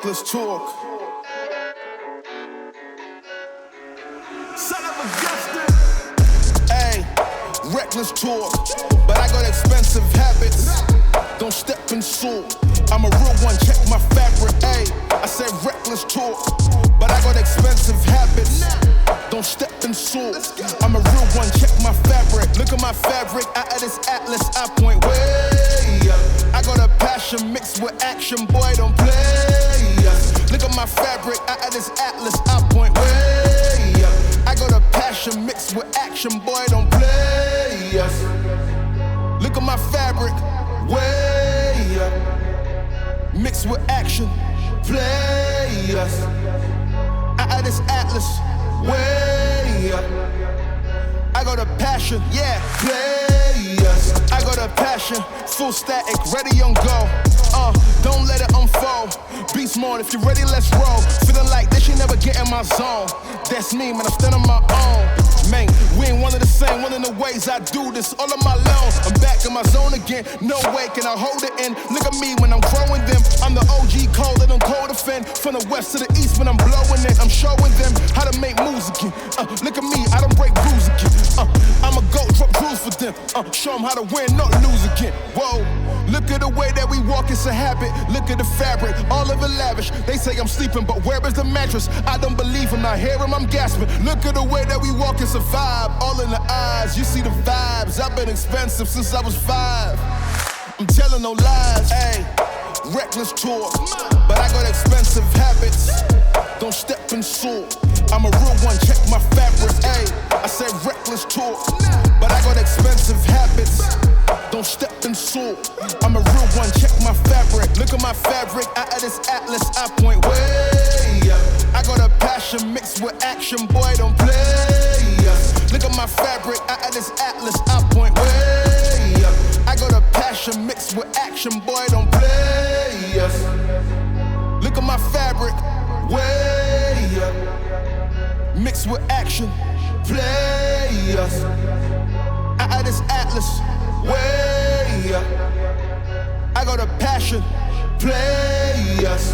reckless talk. Son of a Augustine. Hey, reckless talk, but I got expensive habits. Don't step in salt. I'm a real one, check my fabric. Hey, I said reckless talk, but I got expensive habits. Don't step in salt. I'm a real one, check my fabric. Look at my fabric, out of this atlas, I point way up. I got a passion mixed with action, boy, don't play. Look at my fabric, out of this atlas, I point way up. I got a passion mixed with action, boy, don't play. Look at my fabric, way up. Mixed with action, play us. Out of this atlas, way up. I got a passion, yeah, play us. I got a passion, full static, ready on go. Don't let it unfold. Beast mode, if you're ready, let's roll. Feeling like this, you never get in my zone. That's me, man, I'm still on my own. Man, we ain't one of the same, one of the ways I do this all on my own. I'm back in my zone again, no way can I hold it in. Look at me when I'm growing them. I'm the OG cold that I'm cold defend. From the west to the east when I'm blowing it, I'm showing them how to make moves again. Look at me, I don't break rules again. I'ma go drop rules for them. Show them how to win, not lose again. Whoa, look at the way that we walk, it's a habit. Look at the fabric, all of it lavish. They say I'm sleeping, but where is the mattress? I don't believe him, I hear him, I'm gasping. Look at the way that we walk, it's a vibe. All in the eyes, you see the vibes. I've been expensive since I was 5. I'm telling no lies, ayy. Reckless talk, but I got expensive habits. Don't step in salt. I'm a real one, check my fabric, ayy. I said reckless talk, but I got expensive habits. Don't step in salt. I'm a real one, check my fabric. Look at my fabric, out of this atlas, I point way up. I got a passion mixed with action, boy, don't play. Look at my fabric, out of this atlas, I point way up. I got a passion mixed with action, boy, don't play. Look at my fabric, way up. Mixed with action, play us. Out of this atlas, way up. I got a passion, play us.